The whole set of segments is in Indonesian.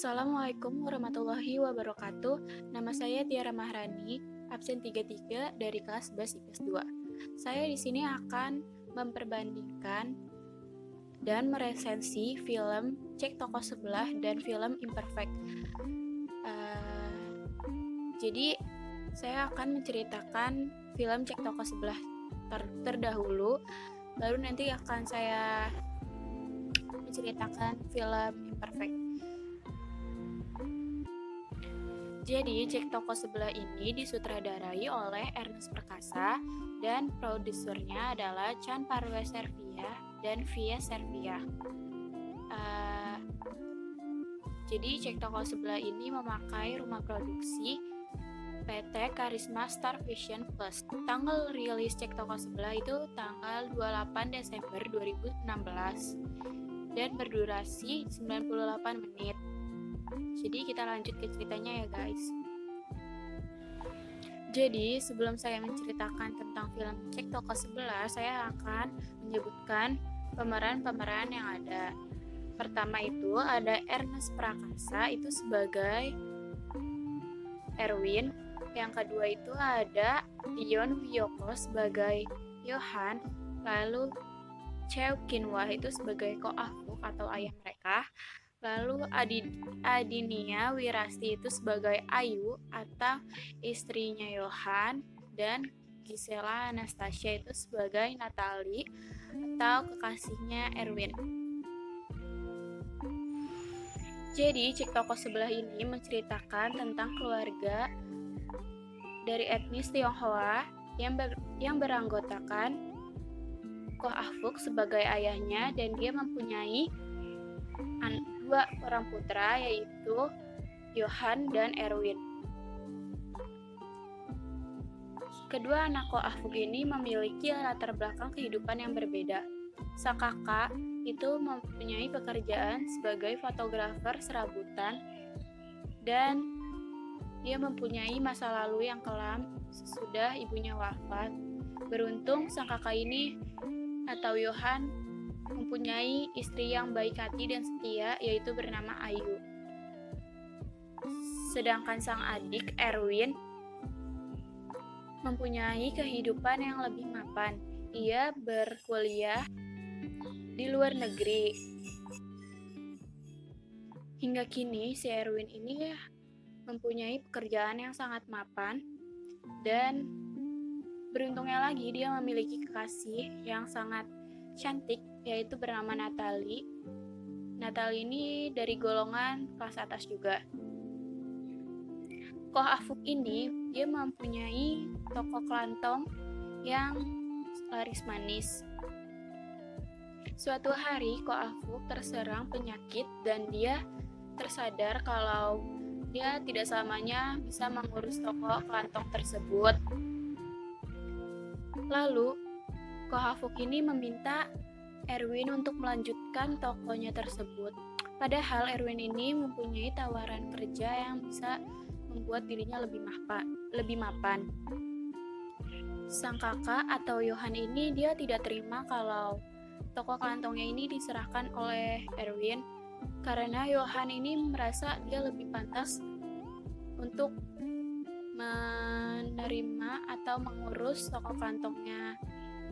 Assalamualaikum warahmatullahi wabarakatuh. Nama saya Tiara Mahrani, absen 33 dari kelas 11 IPS 2. Saya di sini akan memperbandingkan dan meresensi film Cek Toko Sebelah dan film Imperfect. Jadi, saya akan menceritakan film Cek Toko Sebelah terdahulu, baru nanti akan saya menceritakan film Imperfect. Jadi, Cek Toko Sebelah ini disutradarai oleh Ernest Prakasa dan produsernya adalah Chan Parweservia dan Via Servia. Jadi, Cek Toko Sebelah ini memakai rumah produksi PT Karisma Star Vision Plus. Tanggal rilis Cek Toko Sebelah itu tanggal 28 Desember 2016 dan berdurasi 98 menit. Jadi kita lanjut ke ceritanya ya guys. Jadi sebelum saya menceritakan tentang film Cek Toko Sebelah, saya akan menyebutkan pemeran-pemeran yang ada. Pertama itu ada Ernest Prakasa itu sebagai Erwin. Yang kedua itu ada Dion Wiyoko sebagai Johan. Lalu Chew Kinwah itu sebagai Ko Ah-fook atau ayah mereka. Lalu Adinia Wirasti itu sebagai Ayu atau istrinya Johan, dan Gisela Anastasia itu sebagai Natalie atau kekasihnya Erwin. Jadi Cek Toko Sebelah ini menceritakan tentang keluarga dari etnis Tionghoa yang beranggotakan Ko Ah-fook sebagai ayahnya, dan dia mempunyai dua orang putra, yaitu Johan dan Erwin. Kedua anak Ko Ah-fook ini memiliki latar belakang kehidupan yang berbeda. Sang kakak itu mempunyai pekerjaan sebagai fotografer serabutan, dan dia mempunyai masa lalu yang kelam sesudah ibunya wafat. Beruntung sang kakak ini atau Johan mempunyai istri yang baik hati dan setia, yaitu bernama Ayu. Sedangkan sang adik Erwin mempunyai kehidupan yang lebih mapan. Ia berkuliah di luar negeri. Hingga kini si Erwin ini mempunyai pekerjaan yang sangat mapan, dan beruntungnya lagi dia memiliki kekasih yang sangat cantik, yaitu bernama Natalie. Natalie ini dari golongan kelas atas juga. Ko Ah-fook ini dia mempunyai toko kelantong yang laris manis. Suatu hari Ko Ah-fook terserang penyakit dan dia tersadar kalau dia tidak selamanya bisa mengurus toko kelantong tersebut. Lalu Ko Ah-fook ini meminta Erwin untuk melanjutkan tokonya tersebut. Padahal Erwin ini mempunyai tawaran kerja yang bisa membuat dirinya lebih mapan. Sang kakak atau Johan ini dia tidak terima kalau toko kelantongnya ini diserahkan oleh Erwin, karena Johan ini merasa dia lebih pantas untuk menerima atau mengurus toko kelantongnya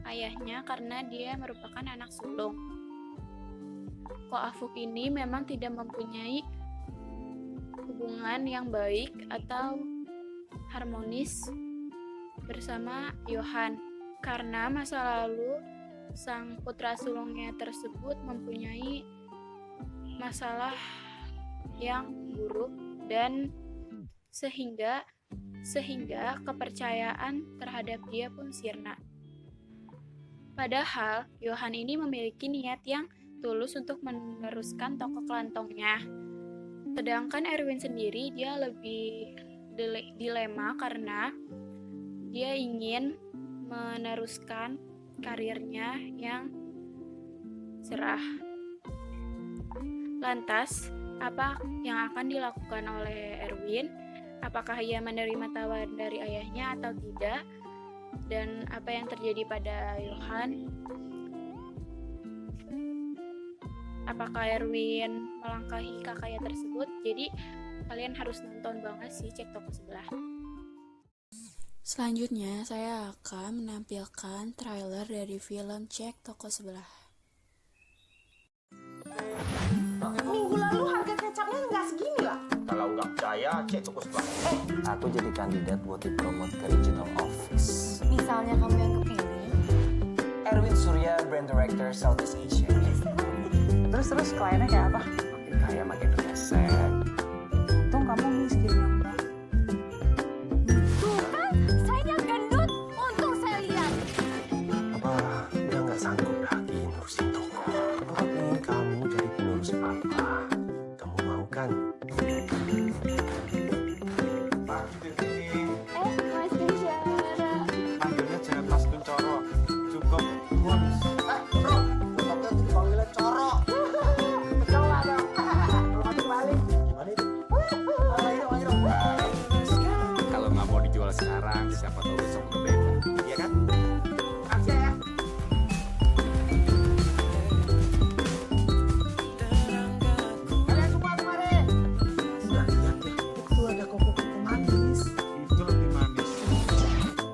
ayahnya karena dia merupakan anak sulung. Ko Ah-fook ini memang tidak mempunyai hubungan yang baik atau harmonis bersama Johan, karena masa lalu sang putra sulungnya tersebut mempunyai masalah yang buruk, dan sehingga kepercayaan terhadap dia pun sirna. Padahal Johan ini memiliki niat yang tulus untuk meneruskan toko kelantongnya. Sedangkan Erwin sendiri dia lebih dilema karena dia ingin meneruskan karirnya yang cerah. Lantas, apa yang akan dilakukan oleh Erwin? Apakah ia menerima tawaran dari ayahnya atau tidak? Dan apa yang terjadi pada Johan? apakah Erwin melangkahi kakaknya tersebut. Jadi kalian harus nonton banget sih Cek Toko Sebelah. Selanjutnya saya akan menampilkan trailer dari film Cek Toko Sebelah. Minggu lalu harga kecapnya nggak segini lah. Kalau nggak percaya, cek toko sebelah. Aku jadi kandidat buat dipromot ke regional office. Misalnya kamu yang kepilih. Erwin Surya, brand director Southeast Asia. Terus kliennya kayak apa? Makin kaya makin resek. Untung kamu miskin Mbak. Tuh kan, saya gendut. Untung saya lihat. Apa udah nggak sanggup lagi ngurusin toko? Papa pengen kamu jadi penerus papa. Kamu mau kan? Mas Bicara. Panggilnya jangan Mas Kuncoro, cukup Mons. Bro, bokapnya tuh dipanggilnya Coro. Coba dong. Mati balik. Gimana itu? Ayo dong. Kalau nggak mau dijual sekarang, siapa tahu besok berbeda, iya kan? Makasih ya. Kalian semua kemari. Nggak lihat ya, itu ada koko-koko manis. Itu lebih manis.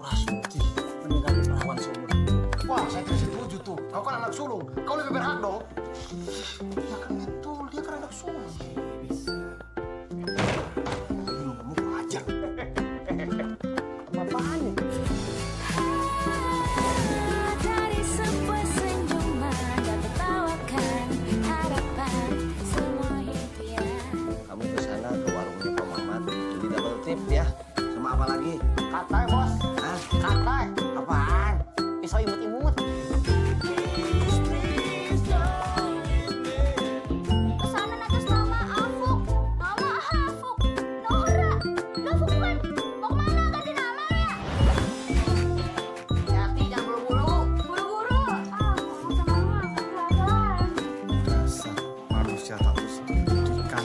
Wah, Suci, meninggal perawan seumur hidup. Wah, saya tidak setuju tuh. Kau kan anak sulung. Kau lebih berhak dong. Ya kan betul, dia kan anak sulung. Kamu belajar. Apaan nih? Dari sebuah senyuman dan tertawakan harapan semua impian. Kamu ke sana ke warungnya Pak Mamat, jadi double trip ya. Sama apa lagi? Katai, bos. Hah? Katai. Apaan? Pisau imut-imut. Pesanan atas nama Afuk, nama Afuk, Nora, Nafukman. Mau kemana ganti nama ya? Hati jangan buru-buru. Buru-buru. Mau sama mama belajar. Dasar manusia tak terdidikan.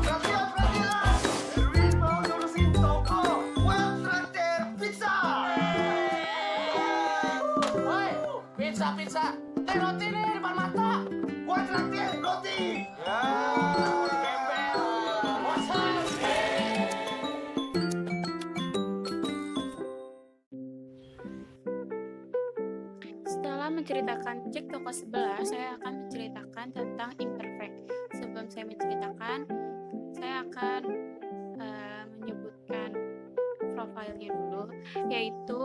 Perhatian. Erwin mau ngurusin toko. Web Traktir Pizza. Woi, pizza. Roti nih depan mata. Web Traktir Roti. Setelah menceritakan Cek Toko Sebelah, saya akan menceritakan tentang Imperfect. Sebelum saya menceritakan, saya akan menyebutkan profilnya dulu, yaitu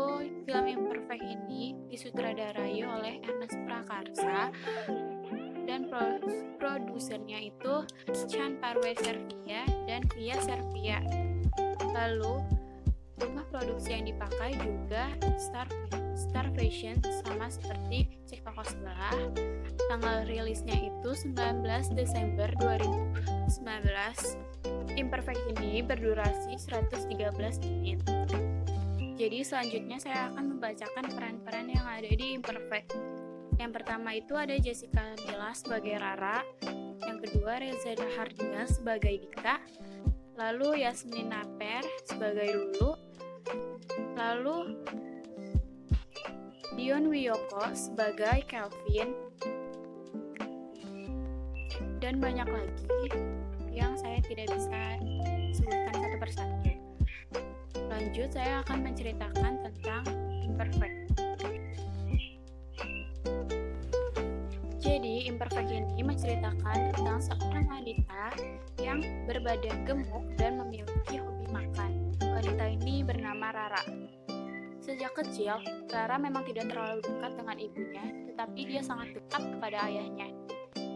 film Imperfect ini disutradarai oleh Ernest Prakarsa dan produsernya itu Chan Parwe Servia dan Via Servia. Lalu rumah produksi yang dipakai juga Star Fashion, sama seperti Cek Toko Sebelah. Tanggal rilisnya itu 19 Desember 2019. Imperfect ini berdurasi 113 menit. Jadi selanjutnya saya akan membacakan peran-peran yang ada di Imperfect. Yang pertama itu ada Jessica Mila sebagai Rara, yang kedua Reza Hardinga sebagai Dika, lalu Yasmin Naper sebagai Lulu, lalu Dion Wiyoko sebagai Kelvin, dan banyak lagi yang saya tidak bisa sebutkan satu persatu. Lanjut, saya akan menceritakan tentang Imperfect. Jadi, Imperfect ini menceritakan tentang seorang wanita yang berbadan gemuk dan memiliki hobi makan. Wanita ini bernama Rara. Sejak kecil, Rara memang tidak terlalu dekat dengan ibunya, tetapi dia sangat dekat kepada ayahnya.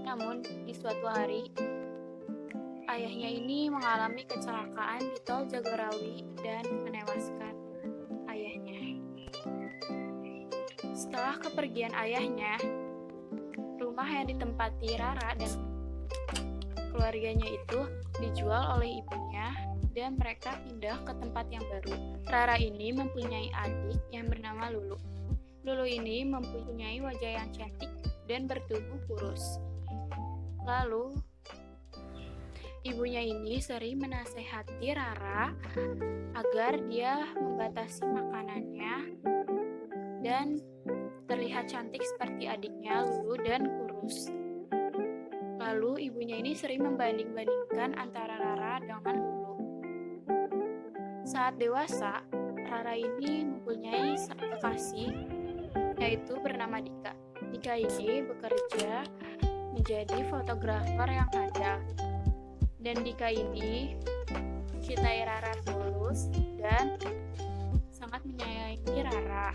Namun, di suatu hari, ayahnya ini mengalami kecelakaan di tol Jagorawi dan menewaskan ayahnya. Setelah kepergian ayahnya, rumah yang ditempati Rara dan keluarganya itu dijual oleh ibunya dan mereka pindah ke tempat yang baru. Rara ini mempunyai adik yang bernama Lulu. Lulu ini mempunyai wajah yang cantik dan bertubuh kurus. Lalu, ibunya ini sering menasehati Rara agar dia membatasi makanannya dan terlihat cantik seperti adiknya Lulu dan kurus. Lalu ibunya ini sering membanding-bandingkan antara Rara dengan Lulu. Saat dewasa, Rara ini mempunyai kekasih, yaitu bernama Dika. Dika ini bekerja menjadi fotografer yang handal. Dan Dika ini mencintai Rara tulus dan sangat menyayangi Rara.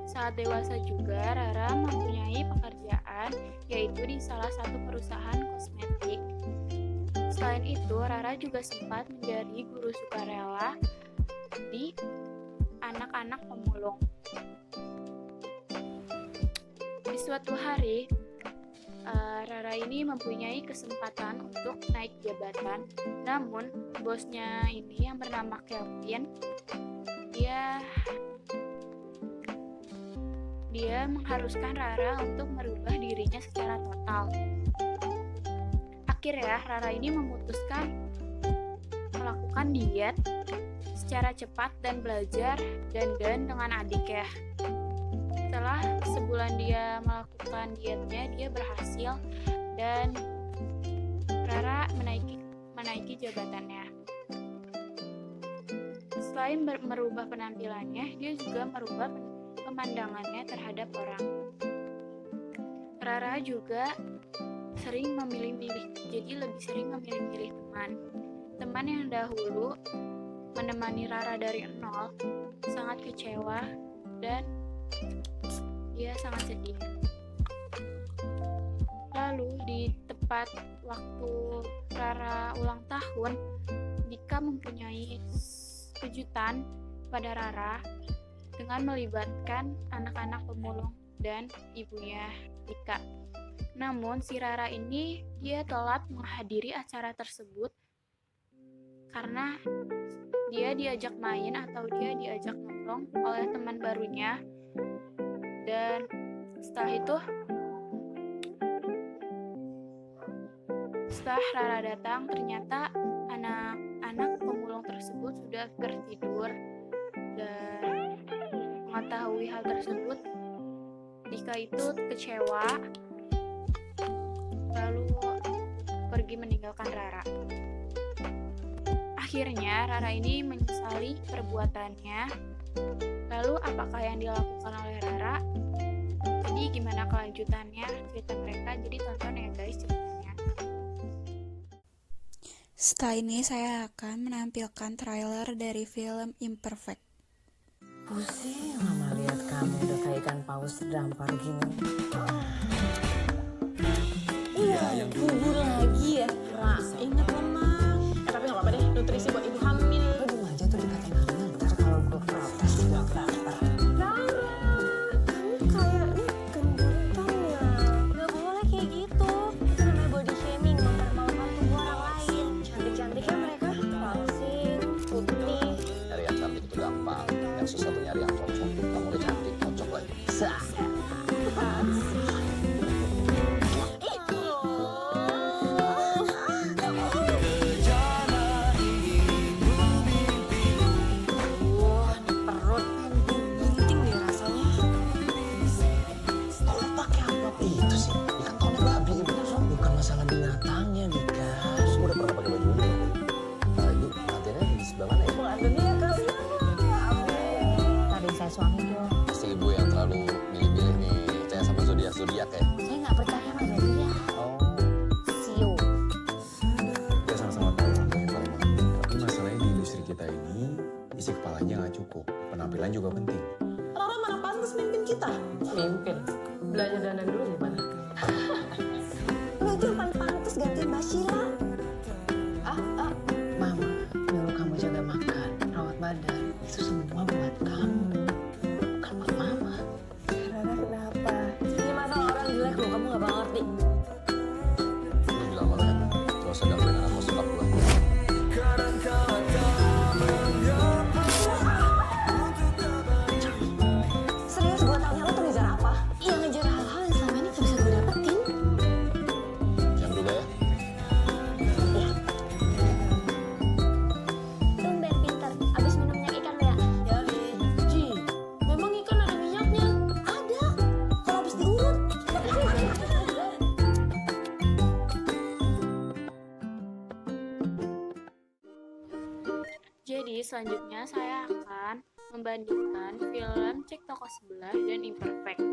Saat dewasa juga, Rara mempunyai pekerjaan, yaitu di salah satu perusahaan kosmetik. Selain itu, Rara juga sempat menjadi guru sukarela di anak-anak pemulung. Di suatu hari, Rara ini mempunyai kesempatan untuk naik jabatan, namun bosnya ini yang bernama Kelvin, dia mengharuskan Rara untuk merubah dirinya secara total. Akhirnya Rara ini memutuskan melakukan diet secara cepat dan belajar dandan dengan adiknya. Setelah sebulan dia melakukan dietnya, dia berhasil dan Rara menaiki jabatannya. Selain merubah penampilannya, dia juga merubah pemandangannya terhadap orang. Rara juga sering memilih-milih, jadi lebih sering memilih-milih teman. Teman yang dahulu menemani Rara dari nol sangat kecewa dan dia sangat sedih. Lalu di tepat waktu Rara ulang tahun, Dika mempunyai kejutan pada Rara dengan melibatkan anak-anak pemulung dan ibunya Dika. Namun si Rara ini dia telat menghadiri acara tersebut karena dia diajak main atau dia diajak nongkrong oleh teman barunya. Dan setelah Rara datang, ternyata anak-anak pemulung tersebut sudah tertidur. Dan mengetahui hal tersebut, Dika itu kecewa, lalu pergi meninggalkan Rara. Akhirnya Rara ini menyesali perbuatannya. Lalu apakah yang dilakukan oleh Rara? Jadi gimana kelanjutannya cerita mereka? Jadi tonton ya guys ceritanya. Setelah ini saya akan menampilkan trailer dari film Imperfect. Pusing mama lihat kamu udah kayak ikan paus terdampar gini. Iya, yang bubur lagi ya. Nah, ingat mama. Tapi nggak apa-apa deh, nutrisi buat ibu hamil. Lu dulu aja tuh dikatain hamil, ntar kalau gue protes juga lapar. Rara, kamu kayaknya gendutan ya. Gak boleh kayak gitu. Itu namanya body shaming, mempermalukan tubuh orang lain. Cantik-cantiknya mereka langsing, putih. Nyari yang cantik itu gampang, yang susah tuh nyari yang cocok. Kamu udah cantik, cocok lagi. Sah. Perut gunting deh rasanya. Tolong pakai apa? Itu sih, ikan tolong babi. Bukan masalah binatangnya, Dika. Terus udah pernah pakai baju ini? Ibu, latihannya di sebelah mana ya? Pengantinnya kali ya. Tadi saya suami dong. Pasti ibu yang terlalu milih-milih nih. Percaya sama zodiak ya? Saya nggak percaya sama dia. Oh. Sio. Kita sama-sama tahu kamu paling penting. Tapi masalahnya di industri kita ini, isi kepalanya nggak cukup. Penampilan juga penting. Rara mana pantas mimpin kita? Mimpin? Belanja dana dulu gimana? Lo itu yang paling pantas gantiin Mbak Sheila. Mama, nyuruh kamu jaga makan, rawat badan. Itu semua buat kamu. Bukan buat mama. Rara kenapa? Ini masalah orang jelek loh, kamu gak bakal ngerti. Lu bilang sama kan? Gak usah gangguin anak kos sekap gue. Serius gue tanya lo tuh ngejar apa? Iya ngejar hal-hal yang selama ini gak bisa gue dapetin. selanjutnya saya akan membandingkan film Cek Toko Sebelah dan Imperfect.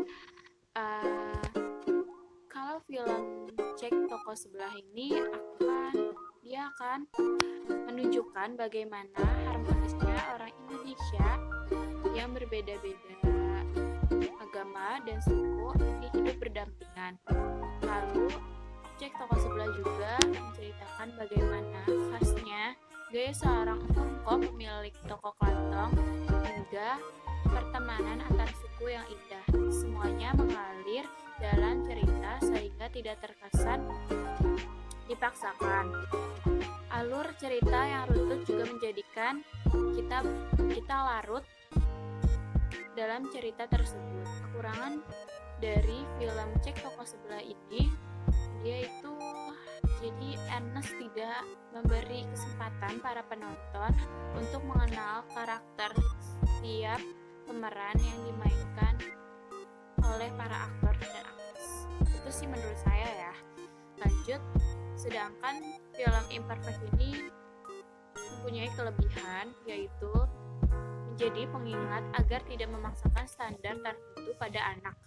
Kalau film Cek Toko Sebelah ini dia akan menunjukkan bagaimana harmonisnya orang Indonesia yang berbeda-beda agama dan suku ini hidup berdampingan. Lalu Cek Toko Sebelah juga menceritakan bagaimana khasnya gaya seorang tokoh pemilik toko kelantong hingga pertemanan antar suku yang indah. Semuanya mengalir dalam cerita sehingga tidak terkesan dipaksakan. Alur cerita yang runtut juga menjadikan kita larut dalam cerita tersebut. Kekurangan dari film Cek Toko Sebelah ini, dia itu jadi Ernest tidak memberi kesempatan para penonton untuk mengenal karakter setiap pemeran yang dimainkan oleh para aktor dan aktris. Itu sih menurut saya ya. Lanjut, sedangkan film Imperfect ini mempunyai kelebihan, yaitu menjadi pengingat agar tidak memaksakan standar tertentu pada anak.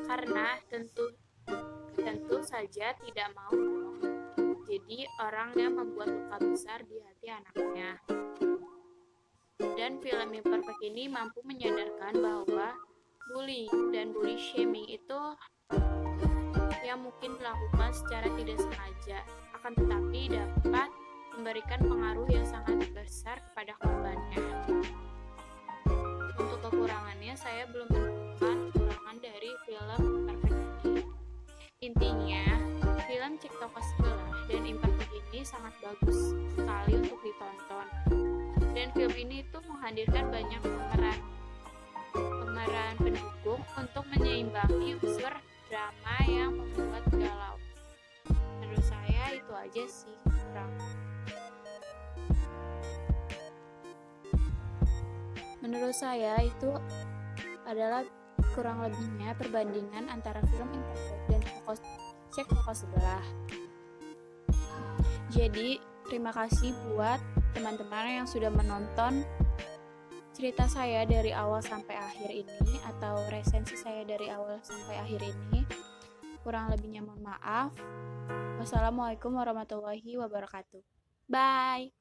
Karena tentu saja tidak mau jadi orang yang membuat luka besar di hati anaknya. Dan film Imperfect ini mampu menyadarkan bahwa bullying dan bully shaming itu yang mungkin dilakukan secara tidak sengaja, akan tetapi dapat memberikan pengaruh yang sangat besar kepada korbannya. Untuk kekurangannya, saya belum menemukan kekurangan dari film Imperfect ini. Intinya, film Cek Toko Sebelah dan Imperfect ini sangat bagus sekali untuk ditonton. Dan film ini tuh menghadirkan banyak pemeran pendukung untuk menyeimbangi unsur drama yang membuat galau. Menurut saya itu aja sih kurang. Menurut saya itu adalah kurang lebihnya perbandingan antara film Imperfect dan Cek Toko Sebelah. Jadi, terima kasih buat teman-teman yang sudah menonton cerita saya dari awal sampai akhir ini, atau resensi saya dari awal sampai akhir ini. Kurang lebihnya mohon maaf. Wassalamualaikum warahmatullahi wabarakatuh. Bye.